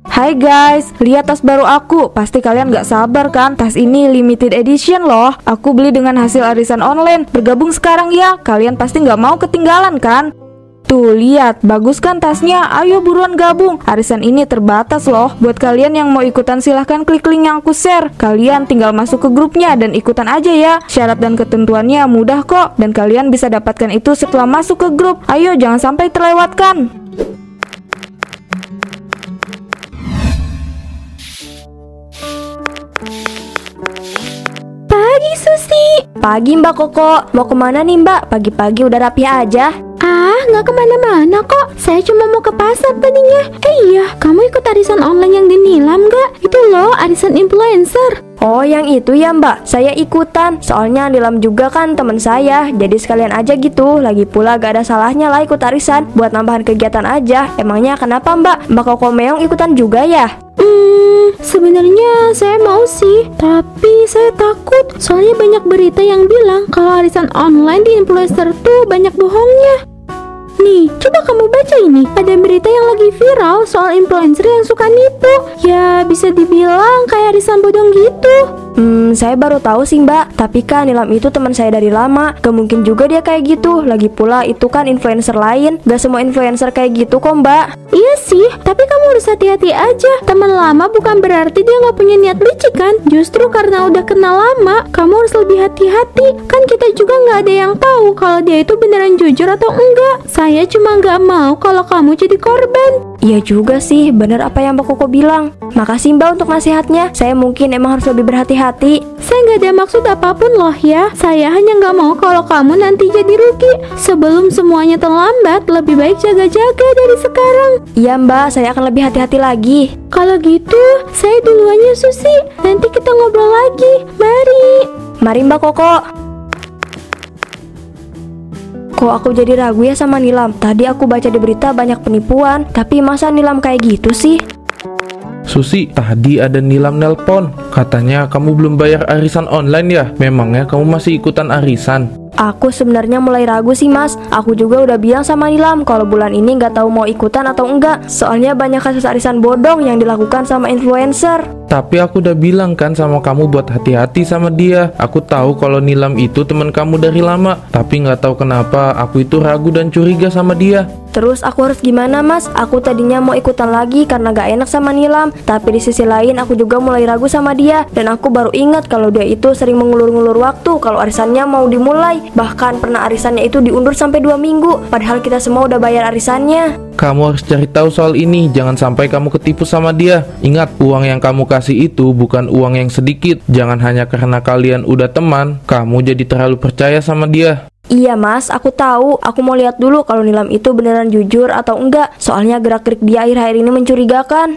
Hai guys, lihat tas baru aku. Pasti kalian gak sabar kan? Tas ini limited edition loh. Aku beli dengan hasil arisan online. Bergabung sekarang ya. Kalian pasti gak mau ketinggalan kan? Tuh lihat, bagus kan tasnya? Ayo buruan gabung. Arisan ini terbatas loh. Buat kalian yang mau ikutan silahkan klik link yang aku share. Kalian tinggal masuk ke grupnya dan ikutan aja ya. Syarat dan ketentuannya mudah kok. Dan kalian bisa dapatkan itu setelah masuk ke grup. Ayo jangan sampai terlewatkan. Pagi Susi. Pagi Mbak Koko. Mau kemana nih Mbak? Pagi-pagi udah rapi aja. Nggak kemana-mana kok. Saya cuma mau ke pasar tadinya. Iya, kamu ikut arisan online yang di Nilam nggak? Itu loh, arisan influencer. Oh yang itu ya Mbak, saya ikutan. Soalnya Nilam juga kan temen saya. Jadi sekalian aja gitu. Lagi pula gak ada salahnya lah ikut arisan. Buat nambahan kegiatan aja. Emangnya kenapa Mbak? Mbak Koko Meong ikutan juga ya? Sebenarnya saya mau sih, tapi saya takut. Soalnya banyak berita yang bilang kalau arisan online di influencer tuh banyak bohongnya. Nih, coba kamu baca ini. Ada berita yang lagi viral soal influencer yang suka nipu. Ya, bisa dibilang kayak arisan bodong gitu. Saya baru tahu sih Mbak. Tapi kan Nilam itu teman saya dari lama. Gak mungkin juga dia kayak gitu. Lagi pula itu kan influencer lain. Gak semua influencer kayak gitu kok Mbak. Iya sih, tapi kamu harus hati-hati aja. Teman lama bukan berarti dia gak punya niat licik kan. Justru karena udah kenal lama, kamu harus lebih hati-hati. Kan kita juga gak ada yang tahu kalau dia itu beneran jujur atau enggak. Saya cuma gak mau kalau kamu jadi korban. Iya juga sih, bener apa yang Mbak Koko bilang. Makasih Mbak untuk nasihatnya. Saya mungkin emang harus lebih berhati-hati. Saya nggak ada maksud apapun loh ya. Saya hanya nggak mau kalau kamu nanti jadi rugi. Sebelum semuanya terlambat, lebih baik jaga-jaga dari sekarang. Iya Mbak, saya akan lebih hati-hati lagi. Kalau gitu, saya duluannya Susi. Nanti kita ngobrol lagi. Mari. Mari Mbak Koko. Kok aku jadi ragu ya sama Nilam? Tadi aku baca di berita banyak penipuan. Tapi masa Nilam kayak gitu sih? Susi, tadi ada Nilam nelpon. Katanya kamu belum bayar arisan online ya? Memangnya kamu masih ikutan arisan? Aku sebenarnya mulai ragu sih Mas. Aku juga udah bilang sama Nilam kalau bulan ini nggak tahu mau ikutan atau enggak. Soalnya banyak kasus arisan bodong yang dilakukan sama influencer. Tapi aku udah bilang kan sama kamu buat hati-hati sama dia. Aku tahu kalau Nilam itu teman kamu dari lama. Tapi nggak tahu kenapa aku itu ragu dan curiga sama dia. Terus aku harus gimana Mas? Aku tadinya mau ikutan lagi karena gak enak sama Nilam. Tapi di sisi lain aku juga mulai ragu sama dia. Dan aku baru ingat kalau dia itu sering mengulur-ngulur waktu kalau arisannya mau dimulai. Bahkan pernah arisannya itu diundur sampai 2 minggu. Padahal kita semua udah bayar arisannya. Kamu harus cari tahu soal ini. Jangan sampai kamu ketipu sama dia. Ingat, uang yang kamu kasih itu bukan uang yang sedikit. Jangan hanya karena kalian udah teman, kamu jadi terlalu percaya sama dia. Iya Mas, aku tahu. Aku mau lihat dulu kalau Nilam itu beneran jujur atau enggak. Soalnya gerak-gerik dia akhir-akhir ini mencurigakan.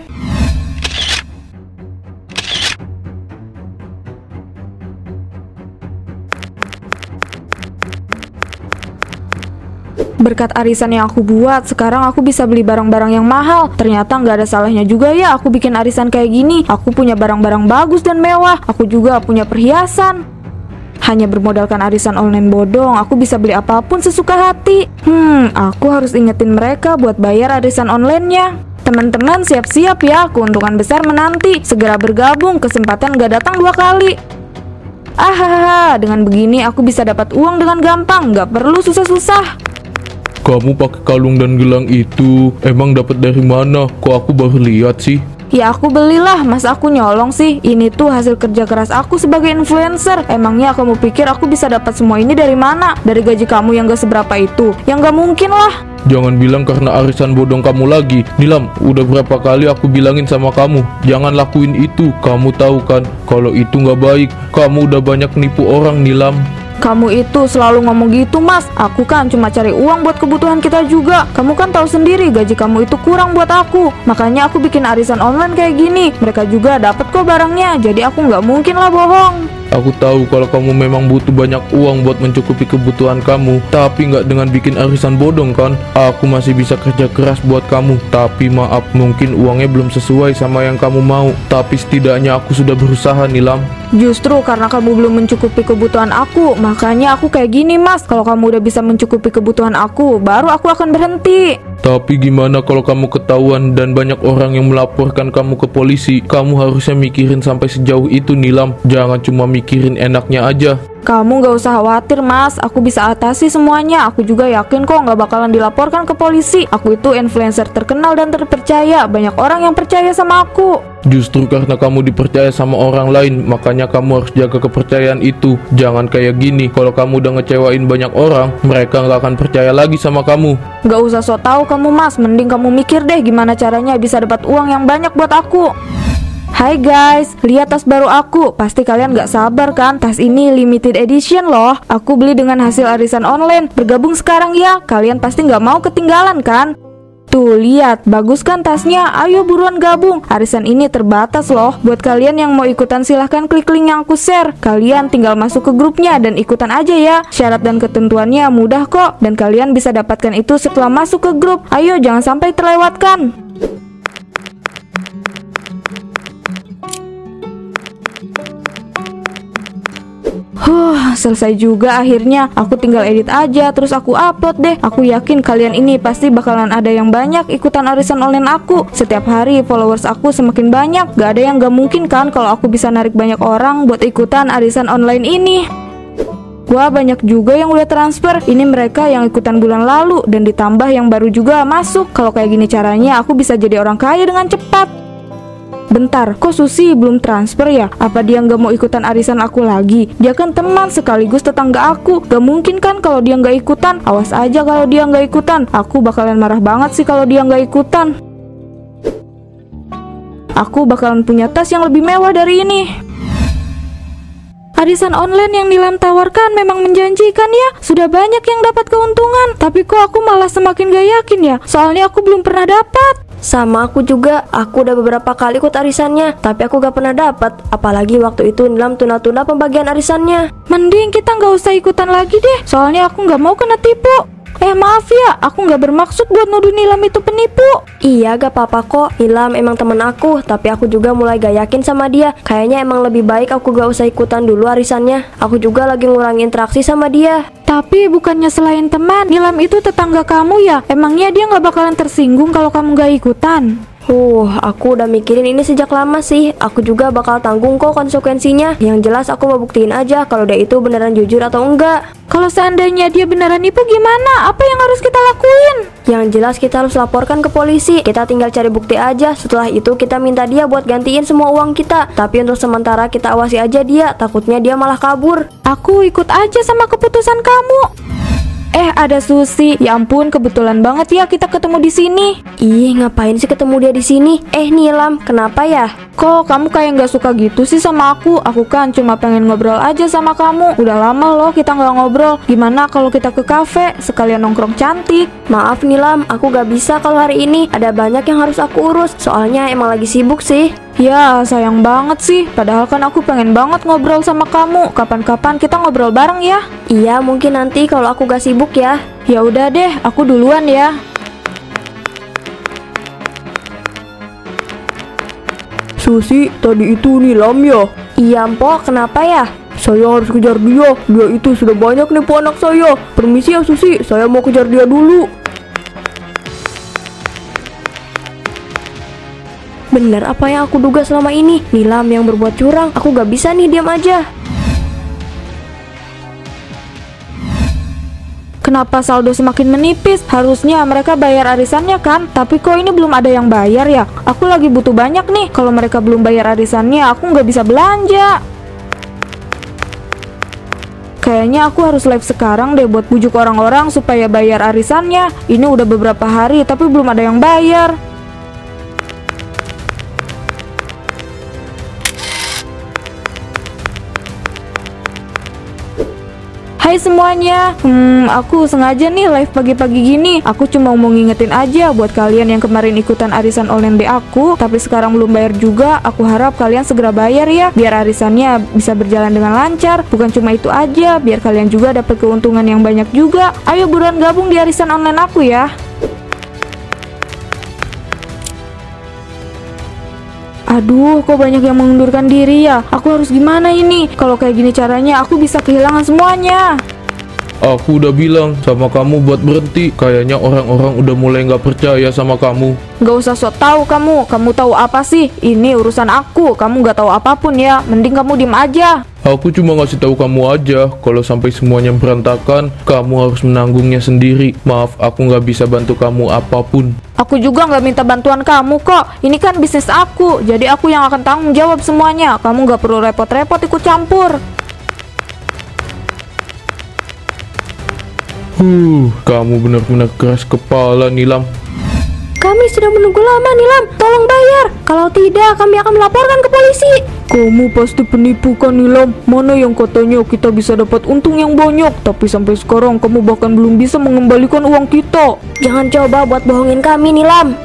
Berkat arisan yang aku buat, sekarang aku bisa beli barang-barang yang mahal. Ternyata nggak ada salahnya juga ya aku bikin arisan kayak gini. Aku punya barang-barang bagus dan mewah. Aku juga punya perhiasan. Hanya bermodalkan arisan online bodong, aku bisa beli apapun sesuka hati. Aku harus ingetin mereka buat bayar arisan online-nya. Teman-teman siap-siap ya, keuntungan besar menanti. Segera bergabung, kesempatan nggak datang 2 kali. Dengan begini aku bisa dapat uang dengan gampang, nggak perlu susah-susah. Kamu pakai kalung dan gelang itu emang dapat dari mana? Kok aku baru lihat sih? Ya aku belilah, masa aku nyolong sih? Ini tuh hasil kerja keras aku sebagai influencer. Emangnya kamu pikir aku bisa dapat semua ini dari mana? Dari gaji kamu yang gak seberapa itu? Yang gak mungkin lah. Jangan bilang karena arisan bodong kamu lagi. Nilam, udah berapa kali aku bilangin sama kamu, jangan lakuin itu. Kamu tahu kan, kalau itu gak baik. Kamu udah banyak nipu orang, Nilam. Kamu itu selalu ngomong gitu Mas. Aku kan cuma cari uang buat kebutuhan kita juga. Kamu kan tahu sendiri gaji kamu itu kurang buat aku. Makanya aku bikin arisan online kayak gini. Mereka juga dapat kok barangnya. Jadi aku nggak mungkin lah bohong. Aku tahu kalau kamu memang butuh banyak uang buat mencukupi kebutuhan kamu. Tapi nggak dengan bikin arisan bodong kan. Aku masih bisa kerja keras buat kamu. Tapi maaf, mungkin uangnya belum sesuai sama yang kamu mau. Tapi setidaknya aku sudah berusaha, Nilam. Justru karena kamu belum mencukupi kebutuhan aku, makanya aku kayak gini Mas. Kalau kamu udah bisa mencukupi kebutuhan aku, baru aku akan berhenti. Tapi gimana kalau kamu ketahuan dan banyak orang yang melaporkan kamu ke polisi? Kamu harusnya mikirin sampai sejauh itu Nilam. Jangan cuma mikirin enaknya aja. Kamu gak usah khawatir Mas, aku bisa atasi semuanya. Aku juga yakin kok gak bakalan dilaporkan ke polisi. Aku itu influencer terkenal dan terpercaya. Banyak orang yang percaya sama aku. Justru karena kamu dipercaya sama orang lain, makanya kamu harus jaga kepercayaan itu. Jangan kayak gini, kalau kamu udah ngecewain banyak orang, mereka gak akan percaya lagi sama kamu. Gak usah sok tahu kamu Mas, mending kamu mikir deh gimana caranya bisa dapat uang yang banyak buat aku. Hai guys, lihat tas baru aku. Pasti kalian gak sabar kan? Tas ini limited edition loh. Aku beli dengan hasil arisan online. Bergabung sekarang ya, kalian pasti gak mau ketinggalan kan? Tuh lihat, bagus kan tasnya? Ayo buruan gabung. Arisan ini terbatas loh. Buat kalian yang mau ikutan silahkan klik link yang aku share. Kalian tinggal masuk ke grupnya dan ikutan aja ya. Syarat dan ketentuannya mudah kok. Dan kalian bisa dapatkan itu setelah masuk ke grup. Ayo jangan sampai terlewatkan. Selesai juga akhirnya. Aku tinggal edit aja, terus aku upload deh. Aku yakin kalian ini pasti bakalan ada yang banyak ikutan arisan online aku. Setiap hari followers aku semakin banyak. Gak ada yang gak mungkin kan kalau aku bisa narik banyak orang buat ikutan arisan online ini. Wah, banyak juga yang udah transfer. Ini mereka yang ikutan bulan lalu dan ditambah yang baru juga masuk. Kalau kayak gini caranya aku bisa jadi orang kaya dengan cepat. Bentar, kok Susi belum transfer ya? Apa dia nggak mau ikutan arisan aku lagi? Dia kan teman sekaligus tetangga aku. Gak mungkin kan kalau dia nggak ikutan. Awas aja kalau dia nggak ikutan. Aku bakalan marah banget sih kalau dia nggak ikutan. Aku bakalan punya tas yang lebih mewah dari ini. Arisan online yang Nilam tawarkan memang menjanjikan ya. Sudah banyak yang dapat keuntungan. Tapi kok aku malah semakin gak yakin ya? Soalnya aku belum pernah dapat. Sama aku juga, aku udah beberapa kali ikut arisannya, tapi aku gak pernah dapat. Apalagi waktu itu Nilam tunda-tunda pembagian arisannya. Mending kita nggak usah ikutan lagi deh. Soalnya aku nggak mau kena tipu. Maaf ya, aku nggak bermaksud buat nuduh Nilam itu penipu. Iya, gak apa-apa kok. Nilam emang temen aku, tapi aku juga mulai gak yakin sama dia. Kayaknya emang lebih baik aku gak usah ikutan dulu arisannya. Aku juga lagi ngurangi interaksi sama dia. Tapi bukannya selain teman, Nilam itu tetangga kamu ya? Emangnya dia nggak bakalan tersinggung kalau kamu nggak ikutan? Aku udah mikirin ini sejak lama sih. Aku juga bakal tanggung kok konsekuensinya. Yang jelas aku mau buktiin aja kalau dia itu beneran jujur atau enggak. Kalau seandainya dia beneran nipu gimana? Apa yang harus kita lakuin? Yang jelas kita harus laporkan ke polisi. Kita tinggal cari bukti aja. Setelah itu kita minta dia buat gantiin semua uang kita. Tapi untuk sementara kita awasi aja dia. Takutnya dia malah kabur. Aku ikut aja sama keputusan kamu. Ada Susi. Ya ampun, kebetulan banget ya kita ketemu di sini. Ih, ngapain sih ketemu dia di sini? Nilam, kenapa ya? Kok kamu kayak nggak suka gitu sih sama aku? Aku kan cuma pengen ngobrol aja sama kamu. Udah lama loh kita nggak ngobrol. Gimana kalau kita ke kafe sekalian nongkrong cantik? Maaf Nilam, aku gak bisa kalau hari ini. Ada banyak yang harus aku urus. Soalnya emang lagi sibuk sih. Ya, sayang banget sih. Padahal kan aku pengen banget ngobrol sama kamu. Kapan-kapan kita ngobrol bareng ya? Iya, mungkin nanti kalau aku gak sibuk ya. Ya udah deh, aku duluan ya. Susi, tadi itu Nilam ya? Iya, Mpok, kenapa ya? Saya harus kejar dia. Dia itu sudah banyak nipu anak saya. Permisi ya Susi, saya mau kejar dia dulu. Bener apa yang aku duga selama ini? Nilam yang berbuat curang. Aku gak bisa nih diam aja. Kenapa saldo semakin menipis? Harusnya mereka bayar arisannya kan? Tapi kok ini belum ada yang bayar ya? Aku lagi butuh banyak nih. Kalau mereka belum bayar arisannya, aku nggak bisa belanja. Kayaknya aku harus live sekarang deh buat bujuk orang-orang supaya bayar arisannya. Ini udah beberapa hari tapi belum ada yang bayar. Hai semuanya, aku sengaja nih live pagi-pagi gini. Aku cuma mau ngingetin aja buat kalian yang kemarin ikutan arisan online di aku, tapi sekarang belum bayar juga. Aku harap kalian segera bayar ya, biar arisannya bisa berjalan dengan lancar. Bukan cuma itu aja, biar kalian juga dapat keuntungan yang banyak juga. Ayo buruan gabung di arisan online aku ya. Aduh, kok banyak yang mengundurkan diri ya? Aku harus gimana ini? Kalau kayak gini caranya, aku bisa kehilangan semuanya. Aku udah bilang sama kamu buat berhenti. Kayaknya orang-orang udah mulai nggak percaya sama kamu. Gak usah sok tahu kamu. Kamu tahu apa sih? Ini urusan aku. Kamu gak tahu apapun ya. Mending kamu diem aja. Aku cuma ngasih tahu kamu aja. Kalau sampai semuanya berantakan, kamu harus menanggungnya sendiri. Maaf, aku nggak bisa bantu kamu apapun. Aku juga nggak minta bantuan kamu kok. Ini kan bisnis aku. Jadi aku yang akan tanggung jawab semuanya. Kamu nggak perlu repot-repot ikut campur. Kamu benar-benar keras kepala, Nilam. Kami sudah menunggu lama, Nilam. Tolong bayar. Kalau tidak, kami akan melaporkan ke polisi. Kamu pasti penipu kan, Nilam? Mana yang katanya kita bisa dapat untung yang banyak, tapi sampai sekarang kamu bahkan belum bisa mengembalikan uang kita. Jangan coba buat bohongin kami, Nilam.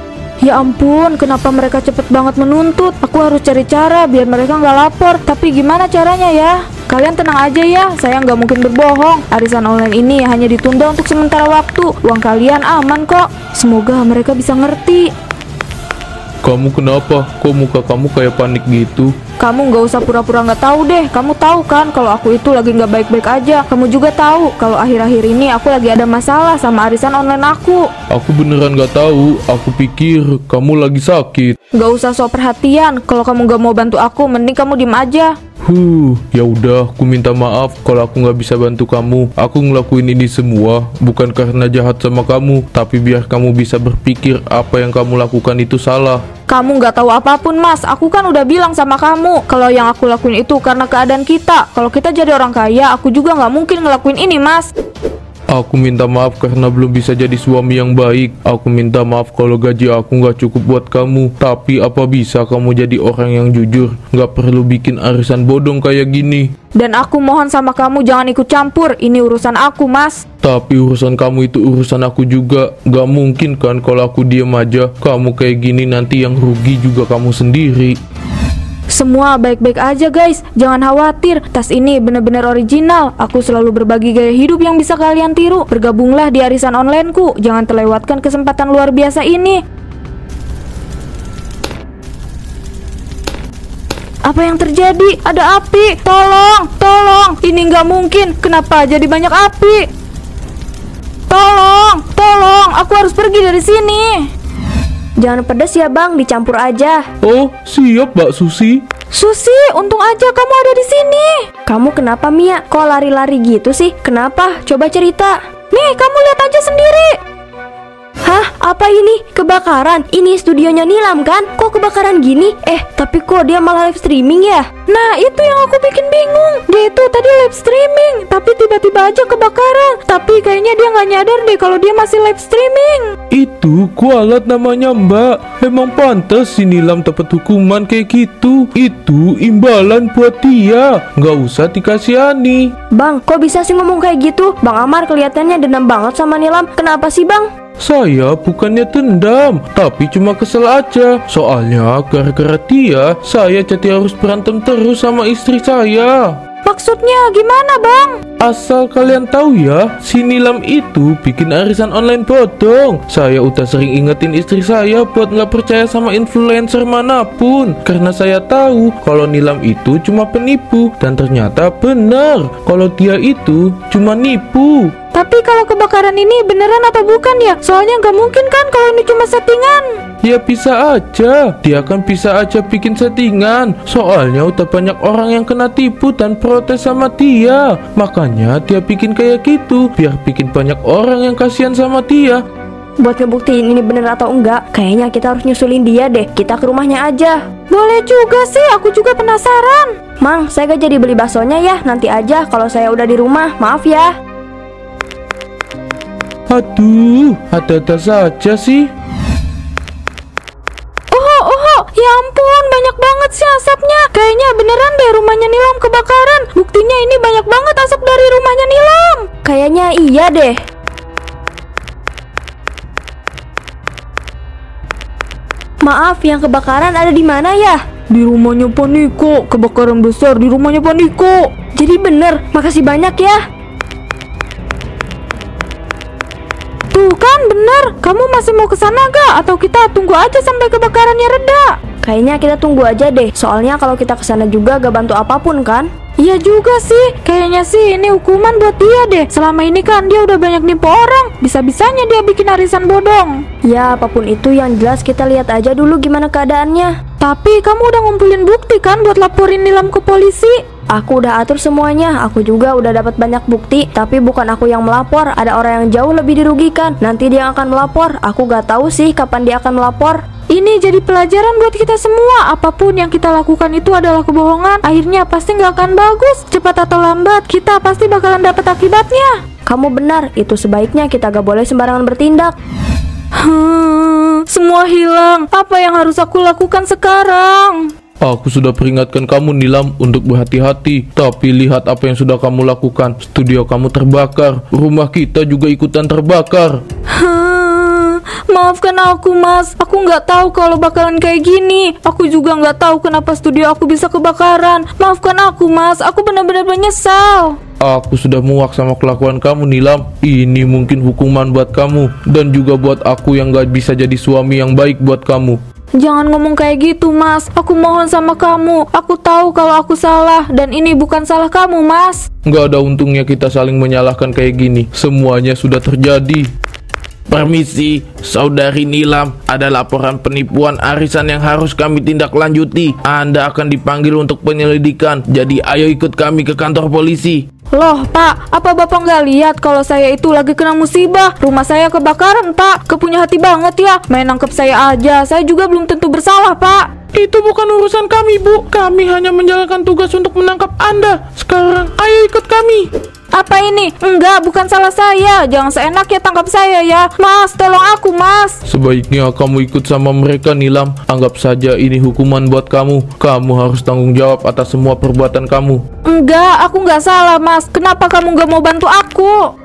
Ya ampun, kenapa mereka cepet banget menuntut? Aku harus cari cara biar mereka nggak lapor. Tapi gimana caranya ya? Kalian tenang aja ya, saya nggak mungkin berbohong. Arisan online ini hanya ditunda untuk sementara waktu. Uang kalian aman kok. Semoga mereka bisa ngerti. Kamu kenapa? Kok muka kamu kayak panik gitu? Kamu nggak usah pura-pura nggak tahu deh. Kamu tahu kan kalau aku itu lagi nggak baik-baik aja. Kamu juga tahu kalau akhir-akhir ini aku lagi ada masalah sama arisan online aku. Aku beneran nggak tahu. Aku pikir kamu lagi sakit. Nggak usah sok perhatian. Kalau kamu nggak mau bantu aku, mending kamu diem aja. Ya udah, aku minta maaf kalau aku nggak bisa bantu kamu. Aku ngelakuin ini semua bukan karena jahat sama kamu, tapi biar kamu bisa berpikir apa yang kamu lakukan itu salah. Kamu nggak tahu apapun, Mas. Aku kan udah bilang sama kamu kalau yang aku lakuin itu karena keadaan kita. Kalau kita jadi orang kaya, aku juga nggak mungkin ngelakuin ini, Mas. Aku minta maaf karena belum bisa jadi suami yang baik. Aku minta maaf kalau gaji aku nggak cukup buat kamu. Tapi apa bisa kamu jadi orang yang jujur? Nggak perlu bikin arisan bodong kayak gini. Dan aku mohon sama kamu jangan ikut campur. Ini urusan aku, Mas. Tapi urusan kamu itu urusan aku juga. Nggak mungkin kan kalau aku diem aja. Kamu kayak gini nanti yang rugi juga kamu sendiri. Semua baik-baik aja guys, jangan khawatir. Tas ini bener-bener original. Aku selalu berbagi gaya hidup yang bisa kalian tiru. Bergabunglah di arisan onlineku. Jangan terlewatkan kesempatan luar biasa ini. Apa yang terjadi? Ada api. Tolong, tolong. Ini nggak mungkin. Kenapa jadi banyak api? Tolong, tolong. Aku harus pergi dari sini. Jangan pedas ya, Bang. Dicampur aja. Oh, siap Mbak Susi. Susi, untung aja kamu ada di sini. Kamu kenapa, Mia? Kok lari-lari gitu sih? Kenapa? Coba cerita. Nih, kamu lihat aja sendiri. Hah? Apa ini? Kebakaran? Ini studionya Nilam kan? Kok kebakaran gini? Tapi kok dia malah live streaming ya? Nah, itu yang aku bikin bingung. Dia itu tadi live streaming, tapi tiba-tiba aja kebakaran. Tapi kayaknya dia nggak nyadar deh kalau dia masih live streaming. Itu kualat namanya Mbak. Emang pantas si Nilam dapat hukuman kayak gitu. Itu imbalan buat dia. Nggak usah dikasihani. Bang, kok bisa sih ngomong kayak gitu? Bang Amar kelihatannya dendam banget sama Nilam. Kenapa sih, Bang? Saya bukannya dendam, tapi cuma kesel aja. Soalnya gara-gara dia, saya jadi harus berantem terus sama istri saya. Maksudnya gimana, Bang? Asal kalian tahu ya, si Nilam itu bikin arisan online bodong. Saya udah sering ingetin istri saya buat nggak percaya sama influencer manapun. Karena saya tahu kalau Nilam itu cuma penipu. Dan ternyata benar kalau dia itu cuma nipu. Tapi kalau kebakaran ini beneran apa bukan ya? Soalnya nggak mungkin kan kalau ini cuma settingan. Ya bisa aja, dia kan bisa aja bikin settingan. Soalnya udah banyak orang yang kena tipu dan protes sama dia. Makanya dia bikin kayak gitu, biar bikin banyak orang yang kasihan sama dia. Buat ngebuktiin ini bener atau enggak, kayaknya kita harus nyusulin dia deh. Kita ke rumahnya aja. Boleh juga sih, aku juga penasaran. Mang, saya gak jadi beli baksonya ya. Nanti aja kalau saya udah di rumah, maaf ya. Aduh, ada-ada saja sih. Ya ampun, banyak banget sih asapnya. Kayaknya beneran deh rumahnya Nilam kebakaran. Buktinya ini banyak banget asap dari rumahnya Nilam. Kayaknya iya deh. Maaf, yang kebakaran ada di mana ya? Di rumahnya Paniko. Kebakaran besar di rumahnya Paniko. Jadi bener, makasih banyak ya. Tuh kan bener. Kamu masih mau kesana gak? Atau kita tunggu aja sampai kebakarannya reda? Kayaknya kita tunggu aja deh. Soalnya kalau kita kesana juga gak bantu apapun kan? Iya juga sih, kayaknya sih ini hukuman buat dia deh. Selama ini kan dia udah banyak nipu orang, bisa-bisanya dia bikin arisan bodong. Ya apapun itu, yang jelas kita lihat aja dulu gimana keadaannya. Tapi kamu udah ngumpulin bukti kan buat laporin Nilam ke polisi? Aku udah atur semuanya, aku juga udah dapat banyak bukti. Tapi bukan aku yang melapor, ada orang yang jauh lebih dirugikan. Nanti dia akan melapor, aku gak tahu sih kapan dia akan melapor. Ini jadi pelajaran buat kita semua. Apapun yang kita lakukan itu adalah kebohongan, akhirnya pasti gak akan bagus. Cepat atau lambat, kita pasti bakalan dapat akibatnya. Kamu benar, itu sebaiknya kita gak boleh sembarangan bertindak. Semua hilang. Apa yang harus aku lakukan sekarang? Aku sudah peringatkan kamu Nilam untuk berhati-hati. Tapi lihat apa yang sudah kamu lakukan. Studio kamu terbakar, rumah kita juga ikutan terbakar. Maafkan aku mas, aku nggak tahu kalau bakalan kayak gini. Aku juga nggak tahu kenapa studio aku bisa kebakaran. Maafkan aku mas, aku benar-benar menyesal. Aku sudah muak sama kelakuan kamu Nilam. Ini mungkin hukuman buat kamu, dan juga buat aku yang gak bisa jadi suami yang baik buat kamu. Jangan ngomong kayak gitu mas, aku mohon sama kamu. Aku tahu kalau aku salah, dan ini bukan salah kamu mas. Gak ada untungnya kita saling menyalahkan kayak gini. Semuanya sudah terjadi. Permisi, Saudari Nilam, ada laporan penipuan arisan yang harus kami tindak lanjuti. Anda akan dipanggil untuk penyelidikan, jadi ayo ikut kami ke kantor polisi. Loh pak, apa bapak nggak lihat kalau saya itu lagi kena musibah? Rumah saya kebakaran pak, kepunya hati banget ya. Main nangkep saya aja, saya juga belum tentu bersalah pak. Itu bukan urusan kami bu, kami hanya menjalankan tugas untuk menangkap Anda. Sekarang ayo ikut kami. Apa ini? Enggak, bukan salah saya. Jangan seenaknya tangkap saya ya. Mas, tolong aku mas. Sebaiknya kamu ikut sama mereka Nilam. Anggap saja ini hukuman buat kamu. Kamu harus tanggung jawab atas semua perbuatan kamu. Enggak, aku nggak salah mas. Kenapa kamu nggak mau bantu aku?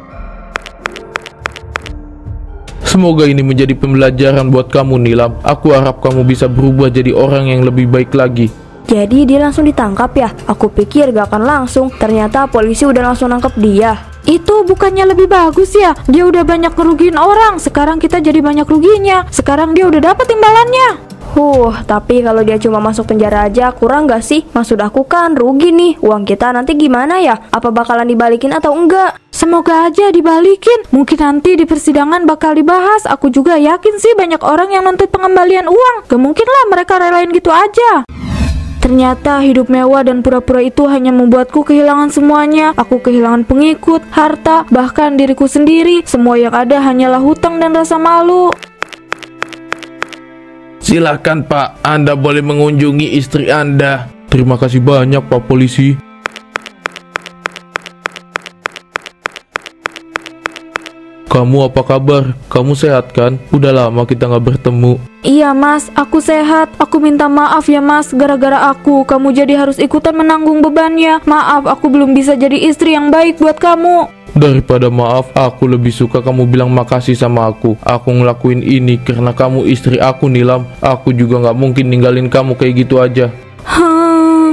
Semoga ini menjadi pembelajaran buat kamu Nilam. Aku harap kamu bisa berubah jadi orang yang lebih baik lagi. Jadi dia langsung ditangkap ya? Aku pikir gak akan langsung. Ternyata polisi udah langsung nangkep dia. Itu bukannya lebih bagus ya? Dia udah banyak ngerugiin orang. Sekarang kita jadi banyak ruginya. Sekarang dia udah dapat imbalannya. Tapi kalau dia cuma masuk penjara aja kurang gak sih? Maksud aku kan rugi nih. Uang kita nanti gimana ya? Apa bakalan dibalikin atau enggak? Semoga aja dibalikin. Mungkin nanti di persidangan bakal dibahas. Aku juga yakin sih banyak orang yang nuntut pengembalian uang. Gak mungkin lah mereka relain gitu aja. Ternyata hidup mewah dan pura-pura itu hanya membuatku kehilangan semuanya. Aku kehilangan pengikut, harta, bahkan diriku sendiri. Semua yang ada hanyalah hutang dan rasa malu. Silakan Pak, Anda boleh mengunjungi istri Anda. Terima kasih banyak Pak Polisi. Kamu apa kabar? Kamu sehat kan? Udah lama kita nggak bertemu. Iya mas, aku sehat. Aku minta maaf ya mas, gara-gara aku kamu jadi harus ikutan menanggung bebannya. Maaf, aku belum bisa jadi istri yang baik buat kamu. Daripada maaf, aku lebih suka kamu bilang makasih sama aku. Aku ngelakuin ini karena kamu istri aku Nilam. Aku juga nggak mungkin ninggalin kamu kayak gitu aja.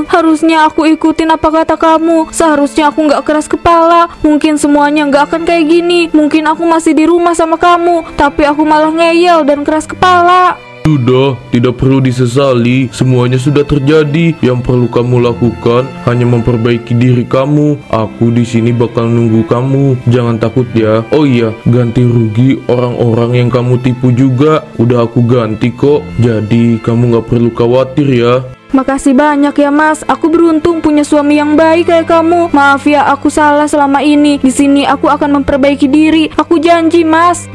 Harusnya aku ikutin apa kata kamu. Seharusnya aku nggak keras kepala. Mungkin semuanya nggak akan kayak gini. Mungkin aku masih di rumah sama kamu, tapi aku malah ngeyel dan keras kepala. Sudah, tidak perlu disesali. Semuanya sudah terjadi. Yang perlu kamu lakukan hanya memperbaiki diri kamu. Aku di sini bakal nunggu kamu. Jangan takut ya. Oh iya, ganti rugi orang-orang yang kamu tipu juga udah aku ganti kok. Jadi kamu nggak perlu khawatir ya. Makasih banyak ya mas, aku beruntung punya suami yang baik kayak kamu. Maaf ya, aku salah selama ini. Di sini aku akan memperbaiki diri. Aku janji mas.